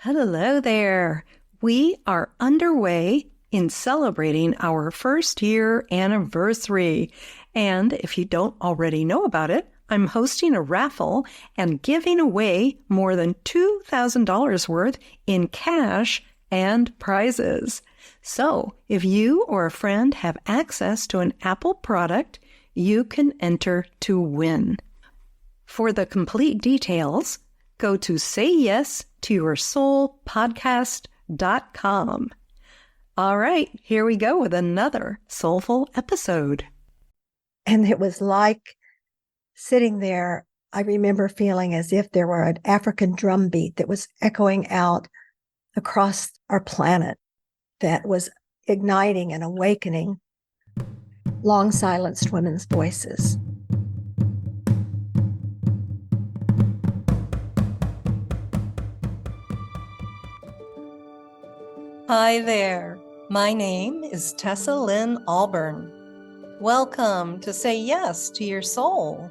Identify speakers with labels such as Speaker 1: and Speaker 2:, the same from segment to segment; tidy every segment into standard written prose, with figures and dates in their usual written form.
Speaker 1: Hello there. We are underway in celebrating our first year anniversary. And if you don't already know about it, I'm hosting a raffle and giving away more than $2,000 worth in cash and prizes. So if you or a friend have access to an Apple product, you can enter to win. For the complete details, go to sayyesToYourSoulPodcast.com. All right, here we go with another soulful episode.
Speaker 2: And it was like sitting there, I remember feeling as if there were an African drum beat that was echoing out across our planet, that was igniting and awakening long silenced women's voices.
Speaker 1: Hi there. My name is Tessa Lynne Alburn. Welcome to Say Yes to Your Soul.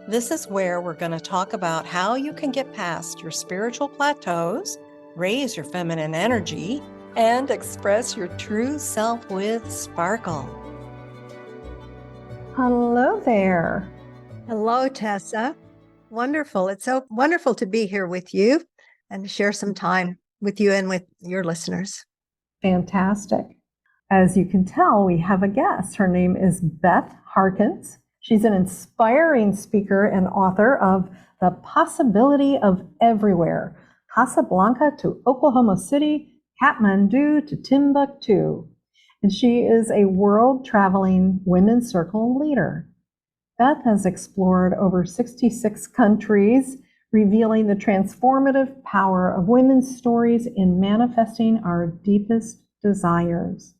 Speaker 1: This is where we're going to talk about how you can get past your spiritual plateaus, raise your feminine energy, and express your true self with sparkle.
Speaker 3: Hello there.
Speaker 2: Hello, Tessa. Wonderful. It's so wonderful to be here with you and to share some time with you and with your listeners.
Speaker 3: Fantastic. As you can tell, we have a guest. Her name is Beth Harkins. She's an inspiring speaker and author of The Possibility of Everywhere, Casablanca to Oklahoma City, Kathmandu to Timbuktu. And she is a world-traveling women's circle leader. Beth has explored over 66 countries, revealing the transformative power of women's stories in manifesting our deepest desires.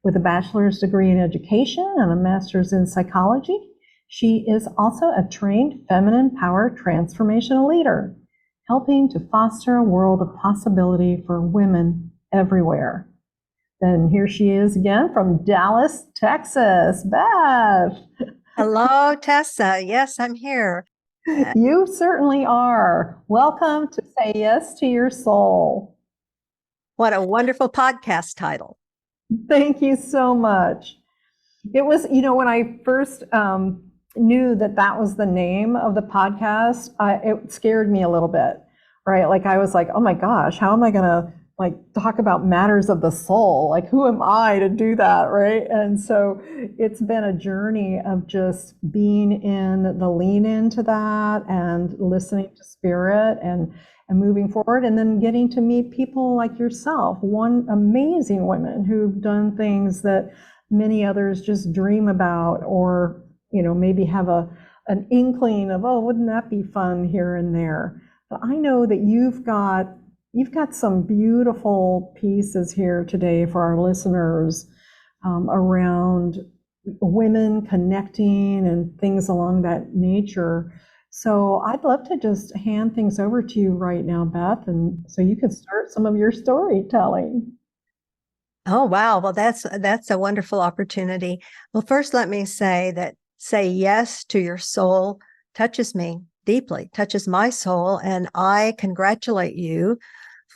Speaker 3: With a bachelor's degree in education and a master's in psychology, she is also a trained feminine power transformational leader, helping to foster a world of possibility for women everywhere. Then here she is again from Dallas, Texas. Beth.
Speaker 2: Hello, Tessa. Yes, I'm here.
Speaker 3: You certainly are. Welcome to Say Yes to Your Soul.
Speaker 2: What a wonderful podcast title.
Speaker 3: Thank you so much. It was, when I first knew that was the name of the podcast, it scared me a little bit, right? Like I was like, oh my gosh, how am I going to talk about matters of the soul? Like, who am I to do that, right? And so it's been a journey of just being in the lean into that and listening to spirit and moving forward, and then getting to meet people like yourself, one amazing women who've done things that many others just dream about, or maybe have an inkling of, oh, wouldn't that be fun here and there. But I know that you've got some beautiful pieces here today for our listeners around women connecting and things along that nature. So I'd love to just hand things over to you right now, Beth, and so you can start some of your storytelling.
Speaker 2: Oh, wow. Well, that's a wonderful opportunity. Well, first, let me say that Say Yes to Your Soul touches me deeply, touches my soul, and I congratulate you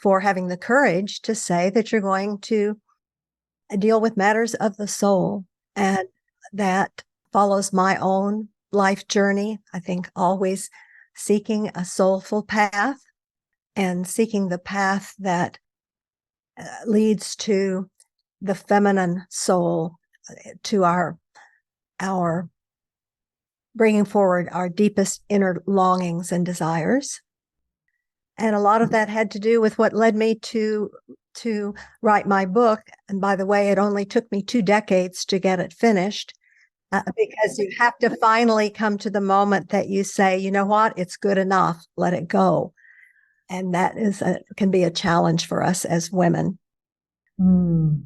Speaker 2: for having the courage to say that you're going to deal with matters of the soul. And that follows my own life journey. I think always seeking a soulful path and seeking the path that leads to the feminine soul, to our bringing forward our deepest inner longings and desires. And a lot of that had to do with what led me to write my book. And by the way, it only took me 2 decades to get it finished, because you have to finally come to the moment that you say, you know what, it's good enough, let it go. And that can be a challenge for us as women. And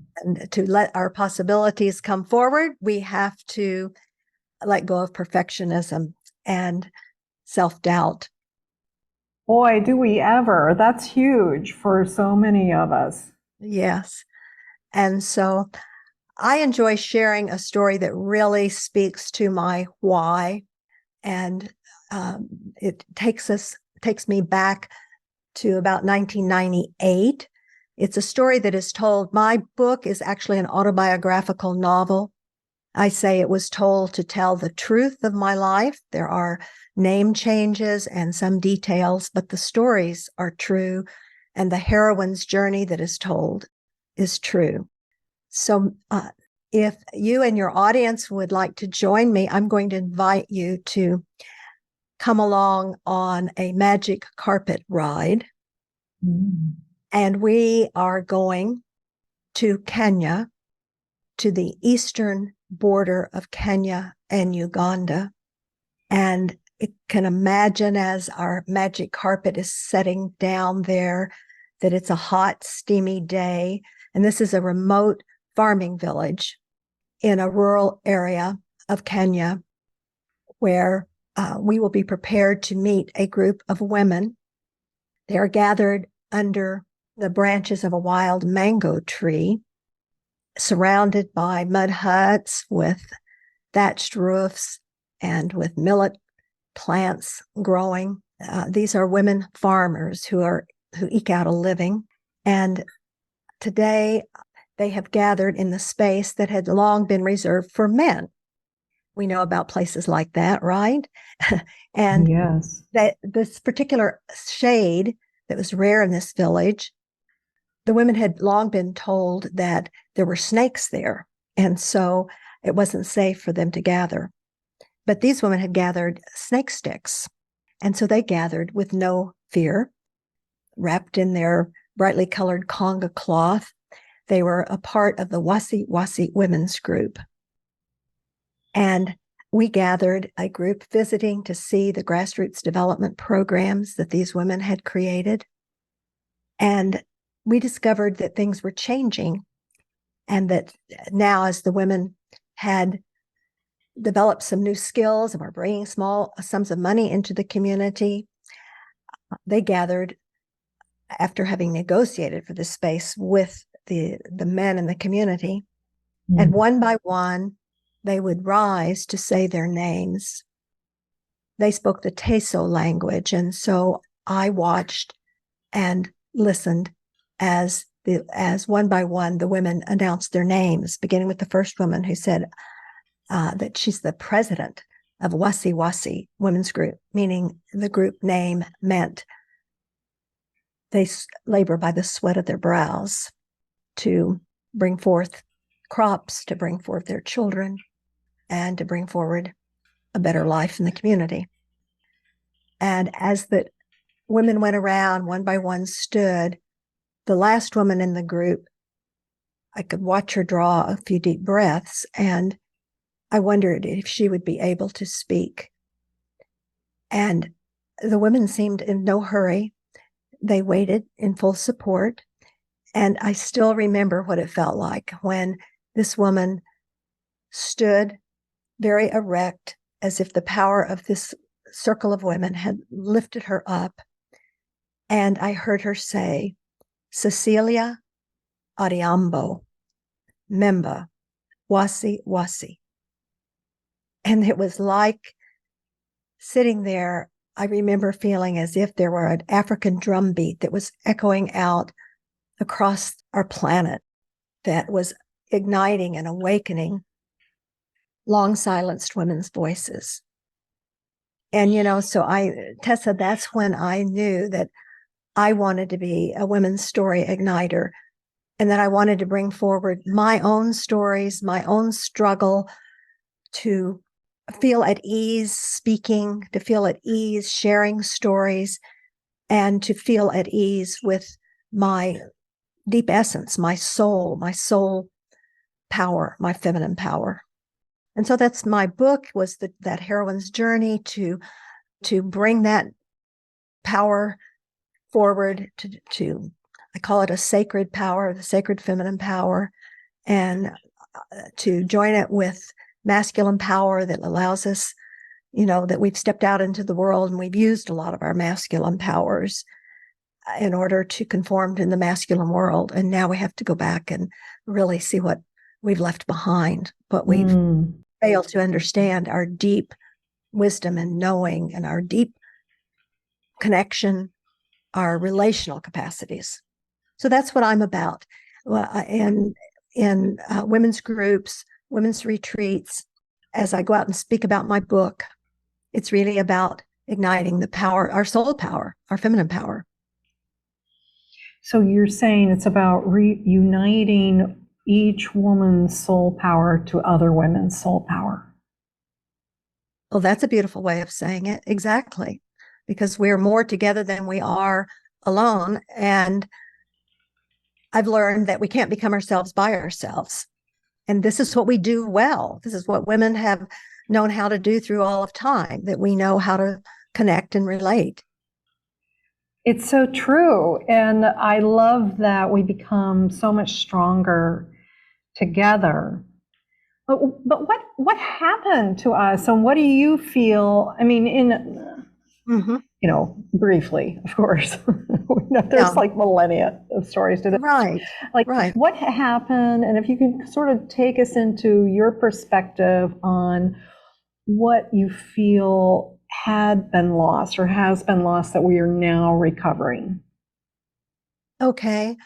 Speaker 2: to let our possibilities come forward, we have to let go of perfectionism and self-doubt.
Speaker 3: Boy, do we ever. That's huge for so many of us.
Speaker 2: Yes. And so I enjoy sharing a story that really speaks to my why. And it takes me back to about 1998. It's a story that is told. My book is actually an autobiographical novel. I say it was told to tell the truth of my life. There are name changes and some details, but the stories are true, and the heroine's journey that is told is true. So if you and your audience would like to join me, I'm going to invite you to come along on a magic carpet ride. And we are going to Kenya, to the eastern border of Kenya and Uganda. And it can imagine, as our magic carpet is setting down there, that it's a hot, steamy day. And this is a remote farming village in a rural area of Kenya, where we will be prepared to meet a group of women. They are gathered under the branches of a wild mango tree, surrounded by mud huts with thatched roofs and with millet plants growing. These are women farmers who eke out a living. And today they have gathered in the space that had long been reserved for men. We know about places like that, right? And
Speaker 3: yes,
Speaker 2: that this particular shade that was rare in this village, the women had long been told that there were snakes there. And so it wasn't safe for them to gather. But these women had gathered snake sticks. And so they gathered with no fear, wrapped in their brightly colored conga cloth. They were a part of the Wasi Wasi women's group. And we gathered a group visiting to see the grassroots development programs that these women had created. And we discovered that things were changing, and that now, as the women had developed some new skills and were bringing small sums of money into the community, they gathered, after having negotiated for this space with the men in the community, and one by one, they would rise to say their names. They spoke the Teso language, and so I watched and listened as one by one the women announced their names, beginning with the first woman who said that she's the president of Wasi Wasi Women's Group, meaning the group name meant they labor by the sweat of their brows to bring forth crops, to bring forth their children, and to bring forward a better life in the community. And as the women went around, one by one stood, the last woman in the group, I could watch her draw a few deep breaths, and I wondered if she would be able to speak. And the women seemed in no hurry. They waited in full support. And I still remember what it felt like when this woman stood very erect, as if the power of this circle of women had lifted her up. And I heard her say, Cecilia Ariambo, Memba, Wasi Wasi. And it was like sitting there, I remember feeling as if there were an African drum beat that was echoing out across our planet, that was igniting and awakening long silenced women's voices. And, Tessa, that's when I knew that I wanted to be a women's story igniter, and that I wanted to bring forward my own stories, my own struggle, to feel at ease speaking, to feel at ease sharing stories, and to feel at ease with my deep essence, my soul power, my feminine power. And so that's my book, was that heroine's journey to bring that power forward, to I call it a sacred power, the sacred feminine power, and to join it with masculine power that allows us, that we've stepped out into the world and we've used a lot of our masculine powers in order to conform to the masculine world. And now we have to go back and really see what we've left behind, what we've failed to understand, our deep wisdom and knowing, and our deep connection, our relational capacities. So that's what I'm about. And in women's groups, women's retreats, as I go out and speak about my book, it's really about igniting the power, our soul power, our feminine power.
Speaker 3: So you're saying it's about reuniting each woman's soul power to other women's soul power.
Speaker 2: Well, that's a beautiful way of saying it. Exactly. Because we're more together than we are alone. And I've learned that we can't become ourselves by ourselves. And this is what we do well. This is what women have known how to do through all of time, that we know how to connect and relate.
Speaker 3: It's so true. And I love that we become so much stronger together. But what happened to us, and what do you feel? I mean, briefly, of course. There's like millennia of stories to this.
Speaker 2: Right.
Speaker 3: What happened? And if you can sort of take us into your perspective on what you feel had been lost or has been lost that we are now recovering.
Speaker 2: Okay.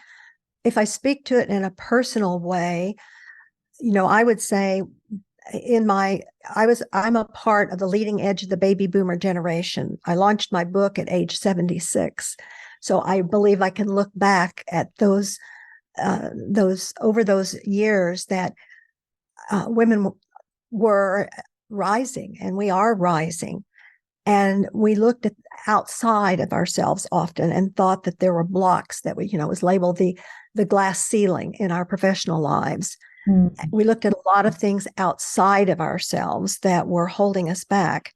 Speaker 2: If I speak to it in a personal way, I would say I'm a part of the leading edge of the baby boomer generation. I launched my book at age 76. So I believe I can look back at those over those years that women were rising, and we are rising. And we looked at outside of ourselves often and thought that there were blocks that was labeled the glass ceiling in our professional lives. Mm-hmm. We looked at a lot of things outside of ourselves that were holding us back.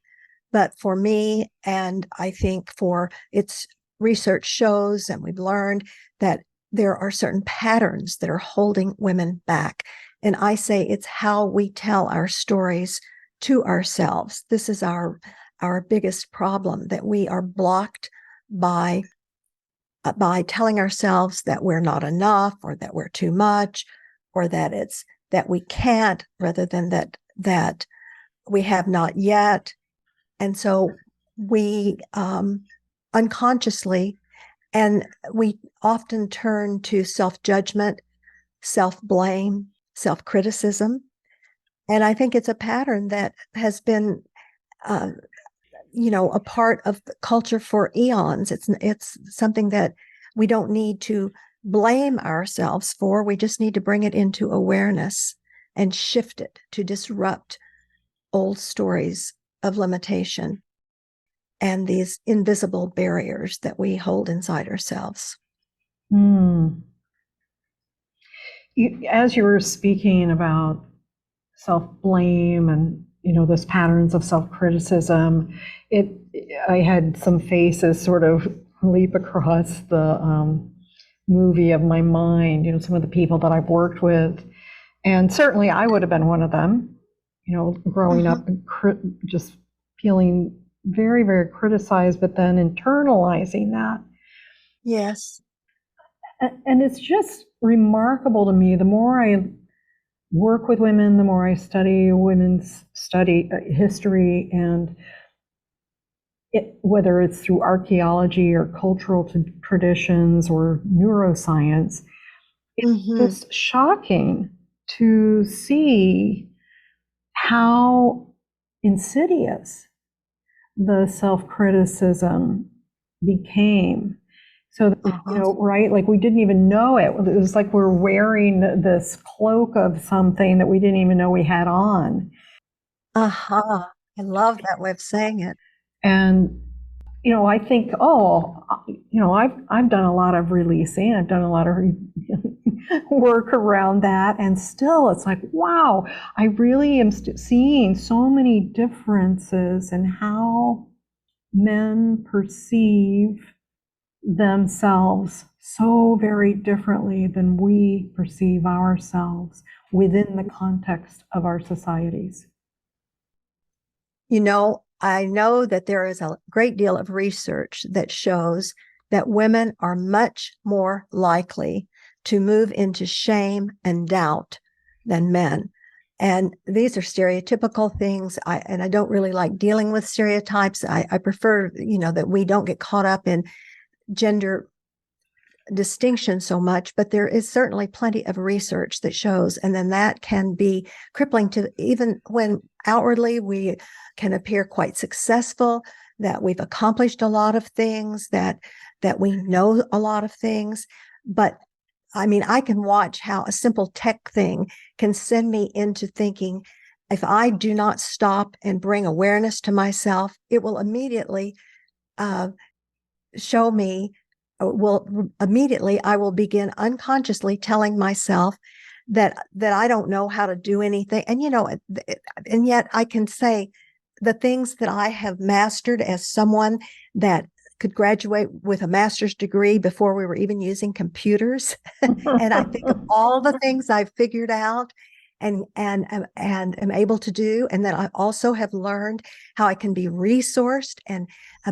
Speaker 2: But for me, and I think its research shows, and we've learned that there are certain patterns that are holding women back. And I say it's how we tell our stories to ourselves. This is our biggest problem, that we are blocked by telling ourselves that we're not enough, or that we're too much, or that we can't, rather than that we have not yet. And so we unconsciously, and we often turn to self-judgment, self-blame, self-criticism. And I think it's a pattern that has been a part of the culture for eons. It's something that we don't need to blame ourselves for. We just need to bring it into awareness and shift it to disrupt old stories of limitation and these invisible barriers that we hold inside ourselves.
Speaker 3: As you were speaking about self-blame and those patterns of self-criticism, I had some faces sort of leap across the movie of my mind, some of the people that I've worked with. And certainly I would have been one of them, growing up and just feeling very, very criticized, but then internalizing that.
Speaker 2: Yes.
Speaker 3: And it's just remarkable to me. The more I work with women, the more I study women's history, and whether it's through archaeology or cultural traditions or neuroscience, it's just shocking to see how insidious the self-criticism became. So, right, like we didn't even know it. It was like we're wearing this cloak of something that we didn't even know we had on.
Speaker 2: I love that way of saying it.
Speaker 3: And, I think, I've done a lot of releasing. I've done a lot of work around that. And still, it's like, wow, I really am seeing so many differences in how men perceive themselves so very differently than we perceive ourselves within the context of our societies.
Speaker 2: I know that there is a great deal of research that shows that women are much more likely to move into shame and doubt than men. And these are stereotypical things. I don't really like dealing with stereotypes. I prefer, that we don't get caught up in gender distinction so much, but there is certainly plenty of research that shows, and then that can be crippling to even when outwardly we can appear quite successful, that we've accomplished a lot of things, that we know a lot of things. But I mean, I can watch how a simple tech thing can send me into thinking, if I do not stop and bring awareness to myself, it will immediately show me, I will begin unconsciously telling myself that I don't know how to do anything. And, and yet I can say the things that I have mastered as someone that could graduate with a master's degree before we were even using computers. And I think of all the things I've figured out and am able to do. And that I also have learned how I can be resourced, and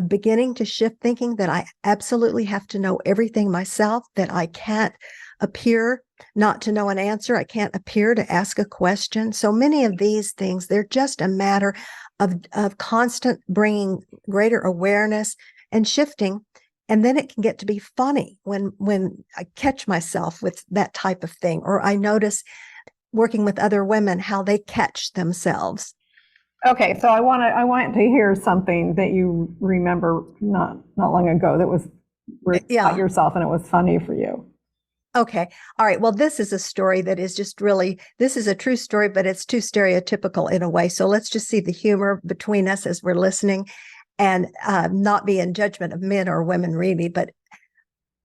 Speaker 2: beginning to shift thinking that I absolutely have to know everything myself, that I can't appear not to know an answer. I can't appear to ask a question. So many of these things, they're just a matter of constant bringing greater awareness and shifting. And then it can get to be funny when I catch myself with that type of thing, or I notice working with other women how they catch themselves.
Speaker 3: Okay, so I want to hear something that you remember not long ago that was where you caught yourself and it was funny for you.
Speaker 2: Okay. All right. Well, this is a story that is just really, this is a true story, but it's too stereotypical in a way. So let's just see the humor between us as we're listening, and not be in judgment of men or women really. But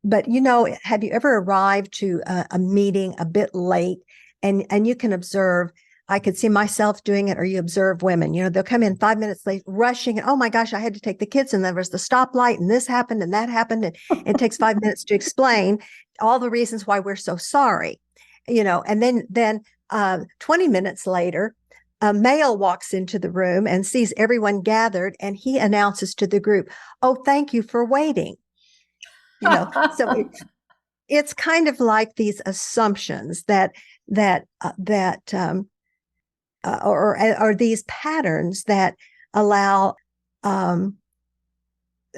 Speaker 2: have you ever arrived to a meeting a bit late, and you can observe, I could see myself doing it, or you observe women, they'll come in 5 minutes late, rushing, and oh my gosh, I had to take the kids, and there was the stoplight, and this happened, and that happened. And it takes 5 minutes to explain all the reasons why we're so sorry, and then 20 minutes later, a male walks into the room and sees everyone gathered, and he announces to the group, "Oh, thank you for waiting." So it's kind of like these assumptions or these patterns that allow,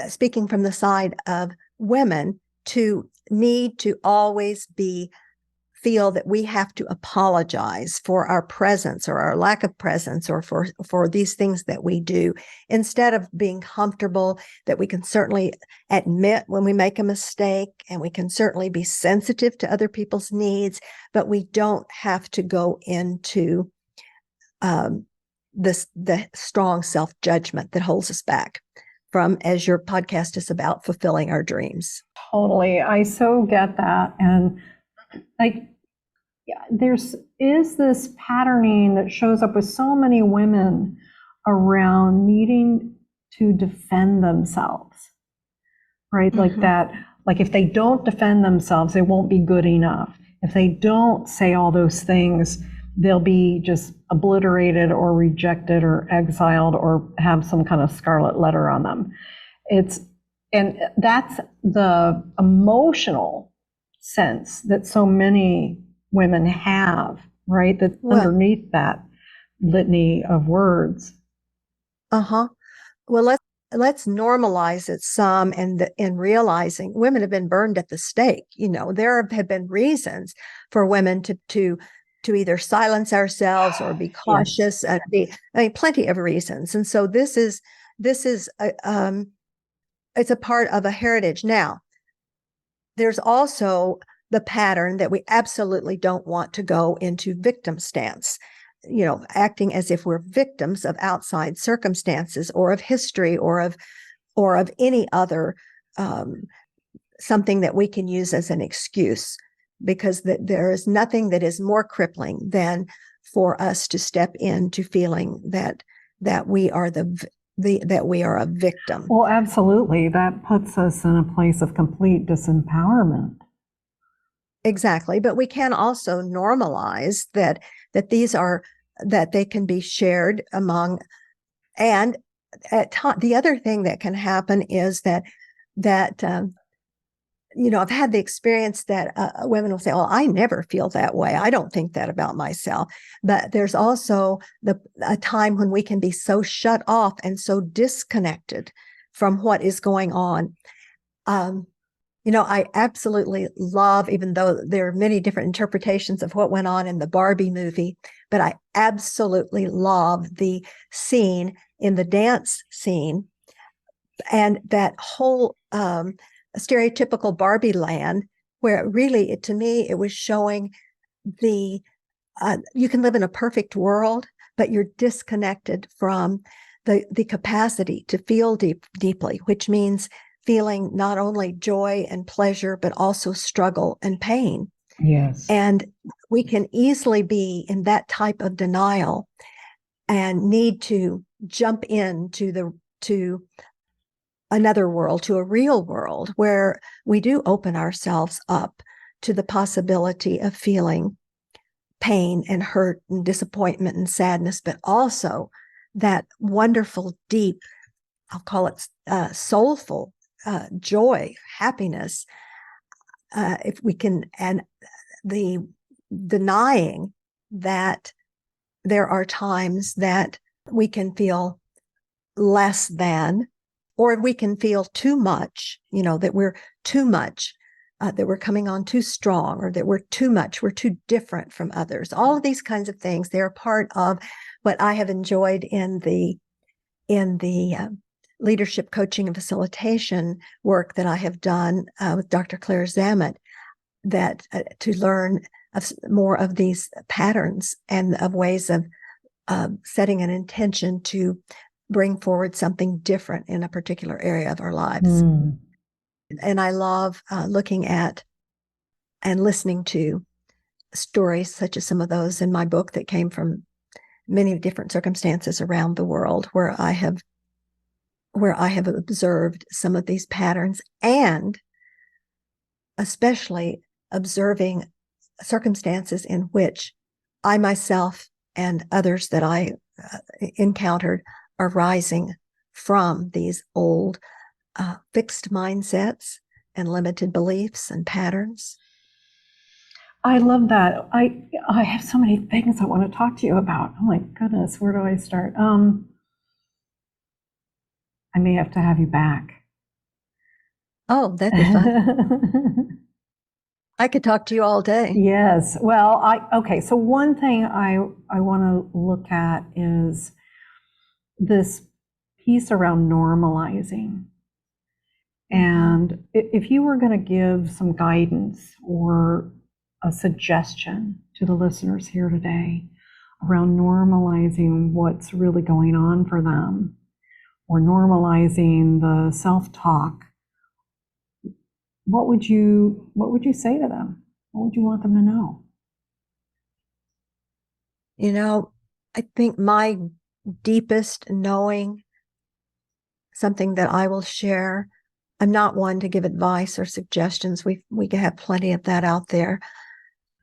Speaker 2: speaking from the side of women, to need to always feel that we have to apologize for our presence or our lack of presence, or for these things that we do, instead of being comfortable that we can certainly admit when we make a mistake, and we can certainly be sensitive to other people's needs, but we don't have to go into the strong self-judgment that holds us back from, as your podcast is about, fulfilling our dreams.
Speaker 3: Totally. I so get that. And there's this patterning that shows up with so many women around needing to defend themselves, right?
Speaker 2: Mm-hmm.
Speaker 3: Like if they don't defend themselves, they won't be good enough. If they don't say all those things, they'll be just obliterated or rejected or exiled or have some kind of scarlet letter on them. And that's the emotional sense that so many women have, right? That's underneath that litany of words.
Speaker 2: Well, let's normalize it some, in realizing women have been burned at the stake. There have been reasons for women to either silence ourselves or be cautious, and plenty of reasons. And so this is it's a part of a heritage. Now, there's also the pattern that we absolutely don't want to go into victim stance, acting as if we're victims of outside circumstances or of history or of any other something that we can use as an excuse, because there is nothing that is more crippling than for us to step into feeling that we are that we are a victim.
Speaker 3: Well, absolutely. That puts us in a place of complete disempowerment.
Speaker 2: Exactly. But we can also normalize that they can be shared among, and the other thing that can happen is that I've had the experience that women will say, "Oh, I never feel that way. I don't think that about myself." But there's also a time when we can be so shut off and so disconnected from what is going on. I absolutely love, even though there are many different interpretations of what went on in the Barbie movie, but I absolutely love the scene in the dance scene and that whole stereotypical Barbie land, where really, to me, it was showing you can live in a perfect world, but you're disconnected from the capacity to feel deeply, which means feeling not only joy and pleasure, but also struggle and pain.
Speaker 3: Yes.
Speaker 2: And we can easily be in that type of denial and need to jump into to another world, to a real world where we do open ourselves up to the possibility of feeling pain and hurt and disappointment and sadness, but also that wonderful, deep, I'll call it soulful joy, happiness. If we can, and the denying that there are times that we can feel less than, or we can feel too much, that we're too much, that we're coming on too strong, or that we're too much, we're too different from others. All of these kinds of things, they're part of what I have enjoyed in the leadership coaching and facilitation work that I have done with Dr. Claire Zammit, that to learn more of these patterns and of ways of setting an intention to bring forward something different in a particular area of our lives. And I love looking at and listening to stories such as some of those in my book that came from many different circumstances around the world where I have observed some of these patterns, and especially observing circumstances in which I myself and others that I encountered are rising from these old fixed mindsets and limited beliefs and patterns.
Speaker 3: I love that. I have so many things I want to talk to you about. Oh my goodness, where do I start? I may have to have you back.
Speaker 2: Oh, that'd be fun. I could talk to you all day.
Speaker 3: Yes. Well, okay. So one thing I want to look at is this piece around normalizing. And if you were going to give some guidance or a suggestion to the listeners here today around normalizing what's really going on for them, or normalizing the self-talk, what would you say to them? What would you want them to know?
Speaker 2: I think my deepest knowing, something that I will share. I'm not one to give advice or suggestions. We can have plenty of that out there.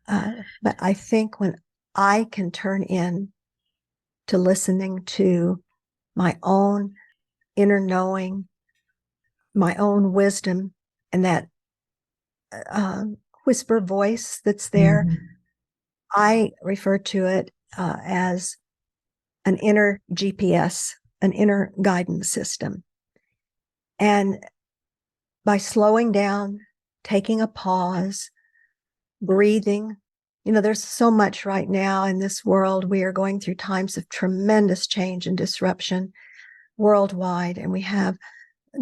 Speaker 2: But I think when I can turn in to listening to my own inner knowing, my own wisdom, and that whisper voice that's there, I refer to it as an inner GPS, an inner guidance system. And by slowing down, taking a pause, breathing, there's so much right now in this world. We are going through times of tremendous change and disruption worldwide, and we have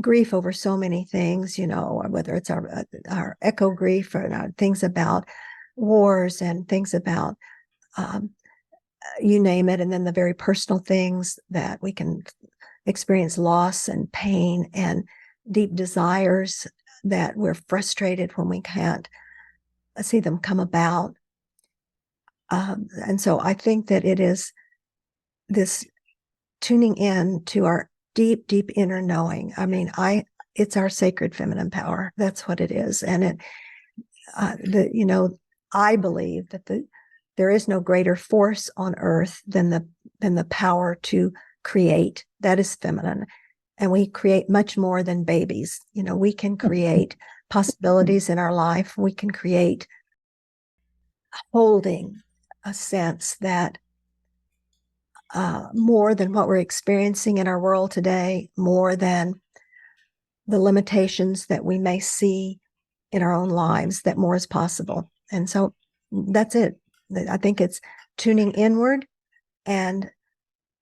Speaker 2: grief over so many things, whether it's our eco grief or things about wars and things about you name it, and then the very personal things that we can experience, loss and pain and deep desires that we're frustrated when we can't see them come about. And so I think that it is this tuning in to our deep, deep inner knowing. I mean, it's our sacred feminine power. That's what it is. And I believe that there is no greater force on earth than the power to create. That is feminine. And we create much more than babies. We can create possibilities in our life. We can create holding a sense that more than what we're experiencing in our world today, more than the limitations that we may see in our own lives, that more is possible. And so that's it. I think it's tuning inward and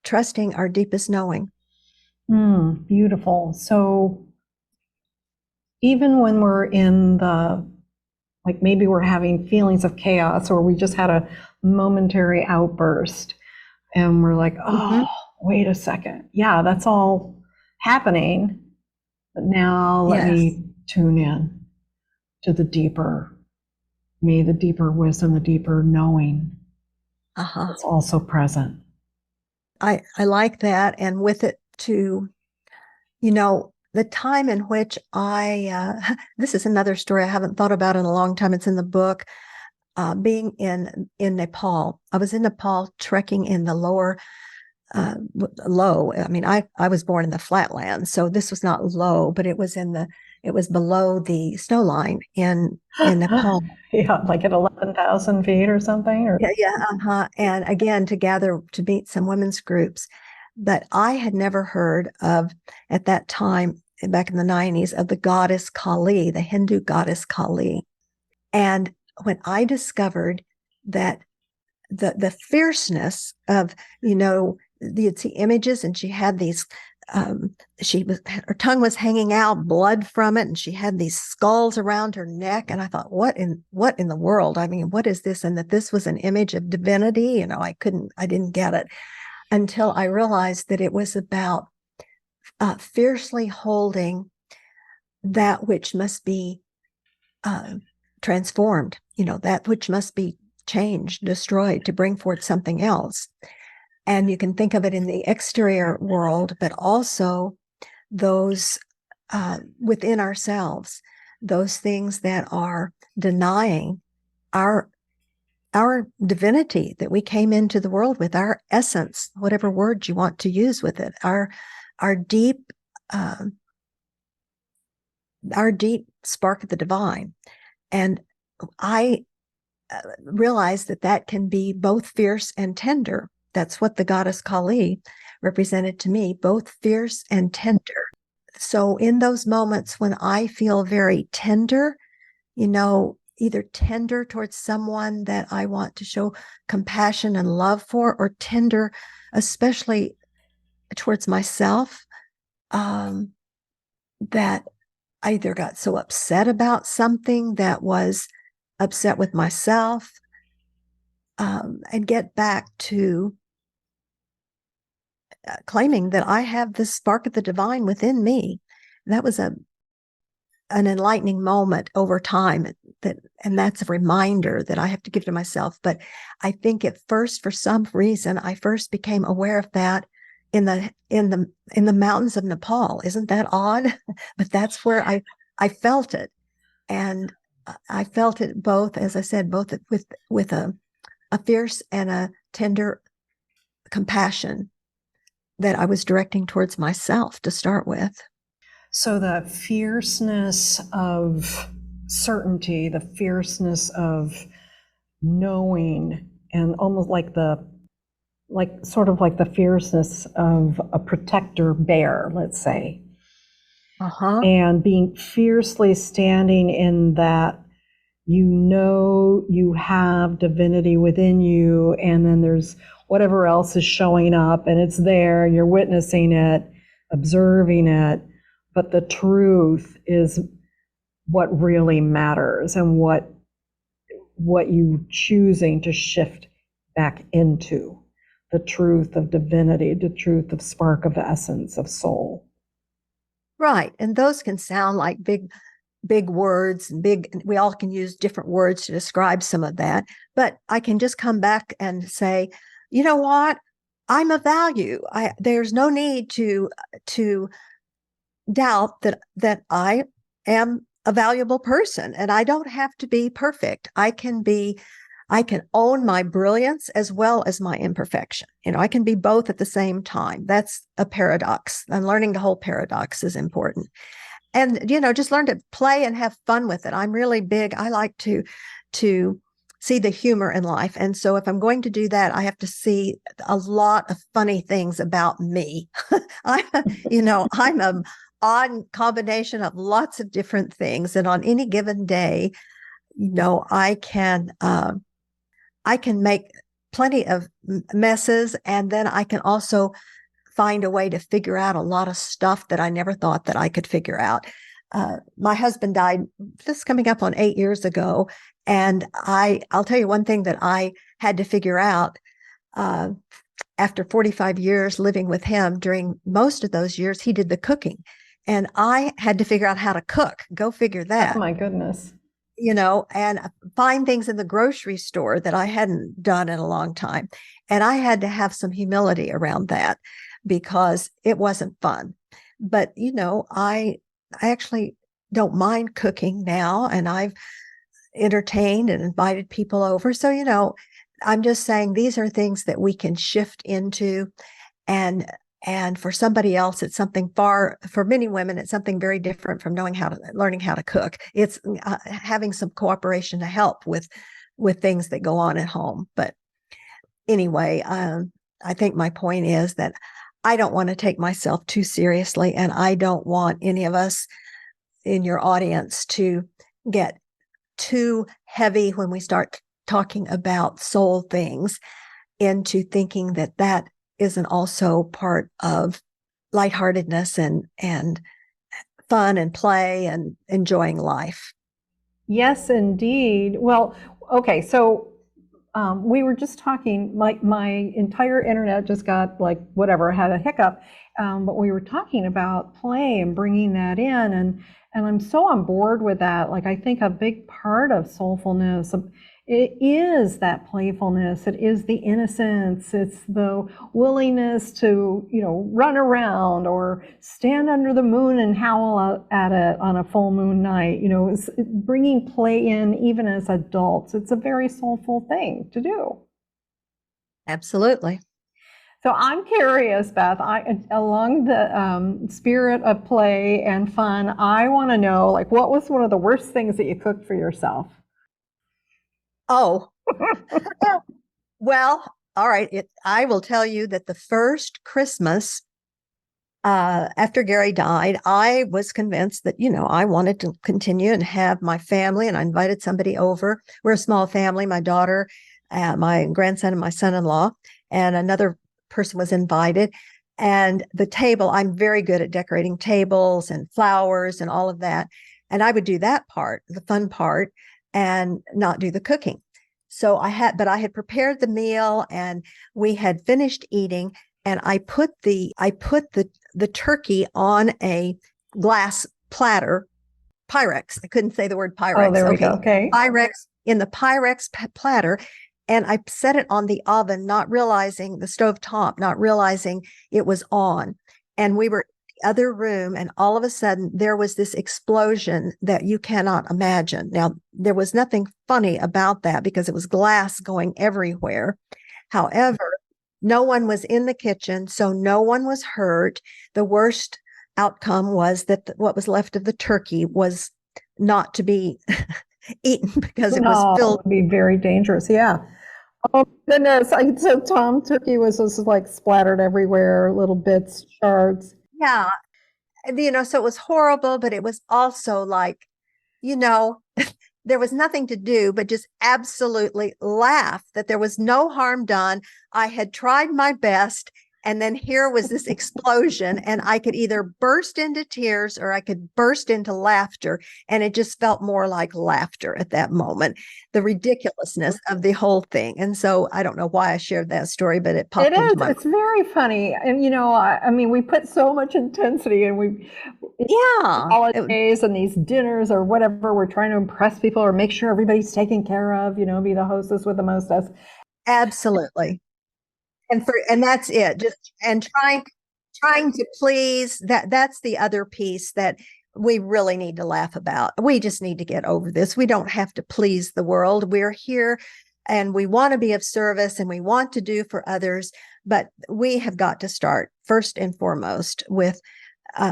Speaker 2: trusting our deepest knowing.
Speaker 3: Beautiful. So even when we're in like maybe we're having feelings of chaos, or we just had a momentary outburst and we're like, oh, wait a second. Yeah, that's all happening. But now let me tune in to the deeper wisdom, the deeper knowing that's also present.
Speaker 2: I like that. And with it too, the time in which this is another story I haven't thought about in a long time. It's in the book, being in Nepal. I was in Nepal trekking in the low. I mean, I was born in the flatlands, so this was not low, but it was below the snow line in Nepal.
Speaker 3: Yeah, like at 11,000 feet or something. Or...
Speaker 2: Yeah. And again, to meet some women's groups. But I had never heard of, at that time, back in the 90s, of the goddess Kali, the Hindu goddess Kali. And when I discovered that the fierceness of, you'd see images, and she had these, her tongue was hanging out, blood from it, and she had these skulls around her neck. And I thought, what in the world? I mean, what is this? And that this was an image of divinity. I didn't get it until I realized that it was about fiercely holding that which must be transformed, that which must be changed, destroyed, to bring forth something else. And you can think of it in the exterior world, but also those within ourselves, those things that are denying our divinity that we came into the world with, our essence, whatever word you want to use with it, our deep spark of the divine. And I realized that can be both fierce and tender. That's what the goddess Kali represented to me, both fierce and tender. So in those moments when I feel very tender, either tender towards someone that I want to show compassion and love for, or tender, especially towards myself, that I either got so upset about something that was upset with myself, and get back to claiming that I have this spark of the divine within me. That was an enlightening moment over time, and that's a reminder that I have to give to myself. But I think at first, for some reason, I first became aware of that in the mountains of Nepal. Isn't that odd? But that's where I felt it. And I felt it both, as I said, both with a fierce and a tender compassion that I was directing towards myself to start with.
Speaker 3: So the fierceness of certainty, the fierceness of knowing, and almost like the fierceness of a protector bear, let's say. And being fiercely standing in that, you have divinity within you, and then there's whatever else is showing up, and it's there, you're witnessing it, observing it, but the truth is what really matters, and what you choosing to shift back into, the truth of divinity, the truth of spark of essence, of soul.
Speaker 2: Right. And those can sound like big words, we all can use different words to describe some of that, but I can just come back and say, you know what? I'm of value. There's no need to doubt that I am a valuable person, and I don't have to be perfect. I can own my brilliance as well as my imperfection. I can be both at the same time. That's a paradox. And learning to hold paradox is important. And, just learn to play and have fun with it. I'm really big. I like to see the humor in life. And so if I'm going to do that, I have to see a lot of funny things about me. I'm odd combination of lots of different things. And on any given day, I can make plenty of messes, and then I can also find a way to figure out a lot of stuff that I never thought that I could figure out. My husband died just coming up on 8 years ago, and I'll tell you one thing that I had to figure out after 45 years living with him. During most of those years, he did the cooking, and I had to figure out how to cook. Go figure that.
Speaker 3: Oh my goodness.
Speaker 2: And find things in the grocery store that I hadn't done in a long time. And I had to have some humility around that because it wasn't fun. But, I actually don't mind cooking now, and I've entertained and invited people over. So, I'm just saying these are things that we can shift into, and for somebody else, it's something for many women, it's something very different from learning how to cook. It's having some cooperation to help with things that go on at home. But anyway, I think my point is that I don't want to take myself too seriously, and I don't want any of us in your audience to get too heavy when we start talking about soul things into thinking that isn't also part of lightheartedness and fun and play and enjoying life.
Speaker 3: Yes, indeed. Well, okay, so we were just talking, my entire internet just got had a hiccup, but we were talking about play and bringing that in, and I'm so on board with that. I think a big part of soulfulness, it is that playfulness. It is the innocence. It's the willingness to, run around or stand under the moon and howl at it on a full moon night. It's bringing play in even as adults. It's a very soulful thing to do.
Speaker 2: Absolutely.
Speaker 3: So I'm curious, Beth, along the spirit of play and fun, I want to know, what was one of the worst things that you cooked for yourself?
Speaker 2: Oh, well, all right. I will tell you that the first Christmas after Gary died, I was convinced that, I wanted to continue and have my family, and I invited somebody over. We're a small family, my daughter, my grandson, and my son-in-law, and another person was invited. And the table, I'm very good at decorating tables and flowers and all of that. And I would do that part, the fun part, and not do the cooking. So I had prepared the meal, and we had finished eating, and I put the turkey on a glass platter, Pyrex. I couldn't say the word Pyrex.
Speaker 3: Oh, there we go. Okay.
Speaker 2: Pyrex, in the Pyrex platter, and I set it on the oven, not realizing the stove top, not realizing it was on. And we were other room, and all of a sudden there was this explosion that you cannot imagine. Now, there was nothing funny about that because it was glass going everywhere. However, no one was in the kitchen, so no one was hurt. The worst outcome was that what was left of the turkey was not to be eaten because it was filled.
Speaker 3: It would be very dangerous. Yeah. Oh goodness. So Tom turkey was just splattered everywhere, little bits, shards.
Speaker 2: Yeah. So it was horrible, but it was also there was nothing to do but just absolutely laugh that there was no harm done. I had tried my best, and then here was this explosion, and I could either burst into tears or I could burst into laughter. And it just felt more like laughter at that moment, the ridiculousness of the whole thing. And so I don't know why I shared that story, but it popped into my mind.
Speaker 3: It's very funny. And, we put so much intensity, and holidays and these dinners or whatever, we're trying to impress people or make sure everybody's taken care of, be the hostess with the mostess.
Speaker 2: Absolutely. And that's it. Trying to please. That's the other piece that we really need to laugh about. We just need to get over this. We don't have to please the world. We're here and we want to be of service and we want to do for others, but we have got to start first and foremost with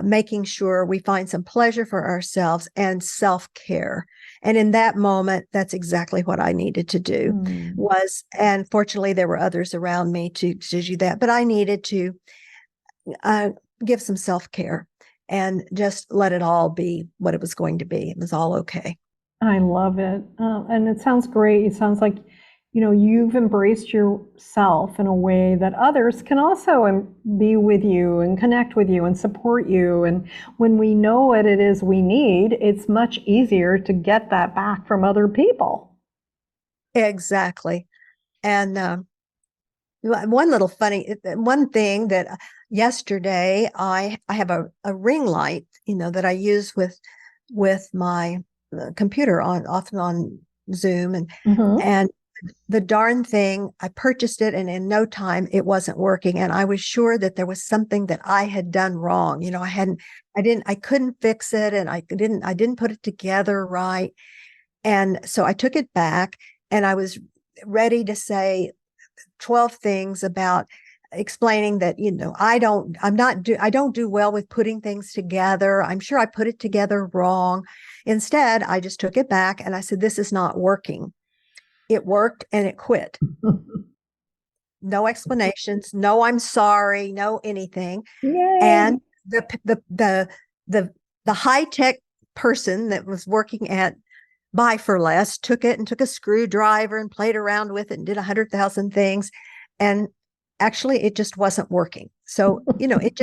Speaker 2: making sure we find some pleasure for ourselves and self-care. And in that moment, that's exactly what I needed to do and fortunately there were others around me to do that, but I needed to give some self-care. and just let it all be what it was going to be. It was all okay.
Speaker 3: I love it. And it sounds great. It sounds like, you've embraced yourself in a way that others can also be with you and connect with you and support you. And when we know what it is we need, it's much easier to get that back from other people.
Speaker 2: Exactly. And one thing that yesterday I have a ring light, that I use with my computer often on Zoom, and the darn thing, I purchased it, and in no time it wasn't working. And I was sure that there was something that I had done wrong. I couldn't fix it, and I didn't put it together right. And so I took it back, and I was ready to say 12 things about explaining that, I don't do well with putting things together. I'm sure I put it together wrong. Instead, I just took it back and I said, this is not working. It worked and it quit. No explanations, no I'm sorry, no anything.
Speaker 3: Yay.
Speaker 2: And the high-tech person that was working at Buy for Less took it and took a screwdriver and played around with it and did 100,000 things. And actually it just wasn't working. So, it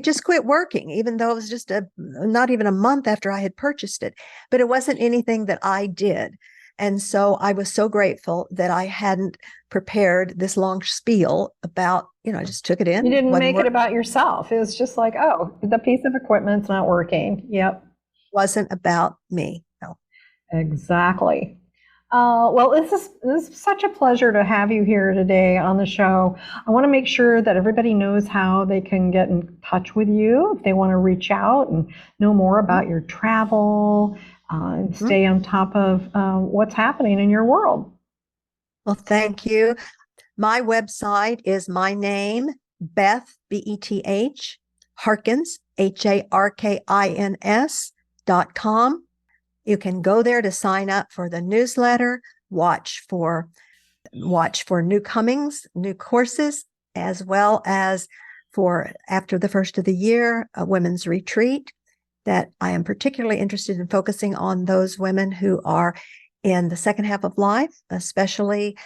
Speaker 2: just quit working, even though it was just not even a month after I had purchased it, but it wasn't anything that I did. And so I was so grateful that I hadn't prepared this long spiel about, I just took it in.
Speaker 3: You didn't make it about yourself. It was just like, oh, the piece of equipment's not working. Yep.
Speaker 2: Wasn't about me. No.
Speaker 3: Exactly. Well, this is such a pleasure to have you here today on the show. I want to make sure that everybody knows how they can get in touch with you if they want to reach out and know more about your travel, and stay on top of what's happening in your world.
Speaker 2: Well, thank you. My website is my name, Beth, Beth, Harkins, HARKINS.com. You can go there to sign up for the newsletter, watch for new comings, new courses, as well as for after the first of the year, a women's retreat that I am particularly interested in focusing on those women who are in the second half of life, especially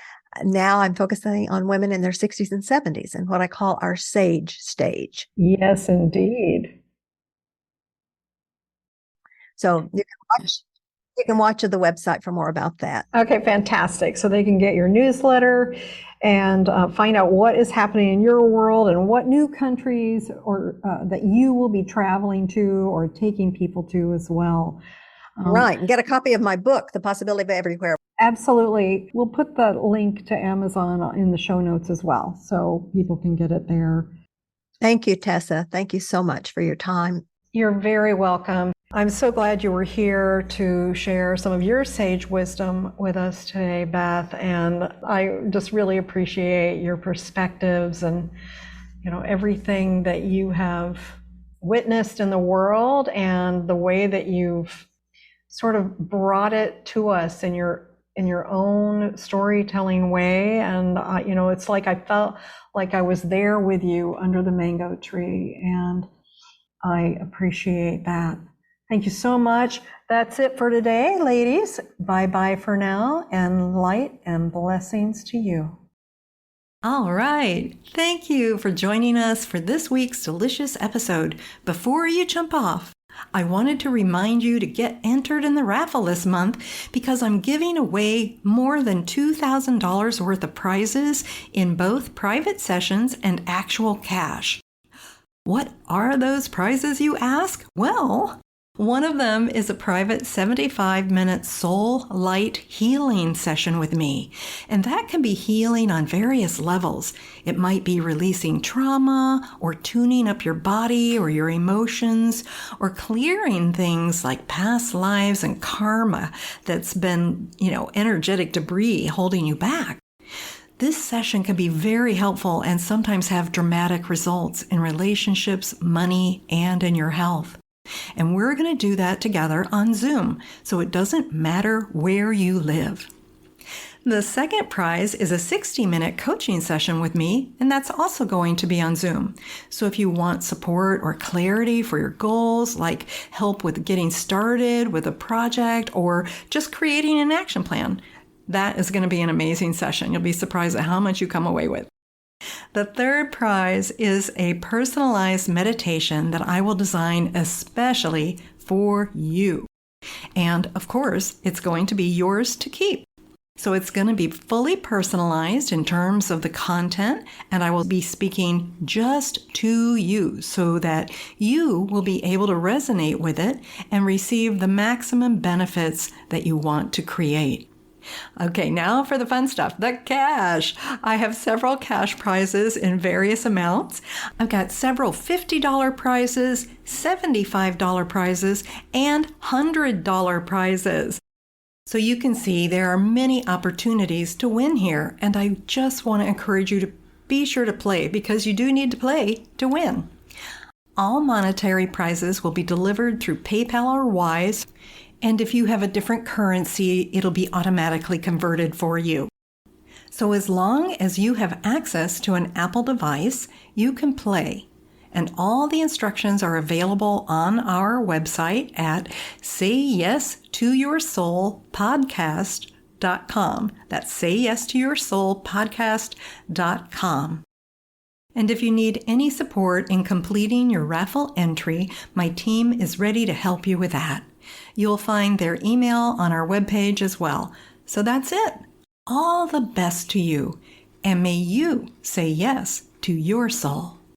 Speaker 2: now I'm focusing on women in their 60s and 70s and what I call our sage stage.
Speaker 3: Yes, indeed.
Speaker 2: So you can watch the website for more about that.
Speaker 3: Okay, fantastic. So they can get your newsletter and find out what is happening in your world and what new countries or that you will be traveling to or taking people to as well.
Speaker 2: Right. And get a copy of my book, The Possibility of Everywhere.
Speaker 3: Absolutely. We'll put the link to Amazon in the show notes as well, so people can get it there.
Speaker 2: Thank you, Tessa. Thank you so much for your time.
Speaker 3: You're very welcome. I'm so glad you were here to share some of your sage wisdom with us today, Beth. And I just really appreciate your perspectives and, everything that you have witnessed in the world and the way that you've sort of brought it to us in your own storytelling way. And, it's like I felt like I was there with you under the mango tree, and I appreciate that. Thank you so much. That's it for today, ladies. Bye-bye for now, and light and blessings to you.
Speaker 1: All right. Thank you for joining us for this week's delicious episode. Before you jump off, I wanted to remind you to get entered in the raffle this month because I'm giving away more than $2,000 worth of prizes in both private sessions and actual cash. What are those prizes, you ask? Well, one of them is a private 75-minute soul light healing session with me. And that can be healing on various levels. It might be releasing trauma or tuning up your body or your emotions or clearing things like past lives and karma that's been, energetic debris holding you back. This session can be very helpful and sometimes have dramatic results in relationships, money, and in your health. And we're going to do that together on Zoom, so it doesn't matter where you live. The second prize is a 60-minute coaching session with me, and that's also going to be on Zoom. So if you want support or clarity for your goals, like help with getting started with a project or just creating an action plan, that is going to be an amazing session. You'll be surprised at how much you come away with. The third prize is a personalized meditation that I will design especially for you. And of course, it's going to be yours to keep. So it's going to be fully personalized in terms of the content, and I will be speaking just to you so that you will be able to resonate with it and receive the maximum benefits that you want to create. Okay, now for the fun stuff, the cash. I have several cash prizes in various amounts. I've got several $50 prizes, $75 prizes, and $100 prizes. So you can see there are many opportunities to win here, and I just want to encourage you to be sure to play because you do need to play to win. All monetary prizes will be delivered through PayPal or Wise. And if you have a different currency, it'll be automatically converted for you. So as long as you have access to an Apple device, you can play. And all the instructions are available on our website at sayyes2yoursoulpodcast.com. That's sayyes2yoursoulpodcast.com. And if you need any support in completing your raffle entry, my team is ready to help you with that. You'll find their email on our webpage as well. So that's it. All the best to you, and may you say yes to your soul.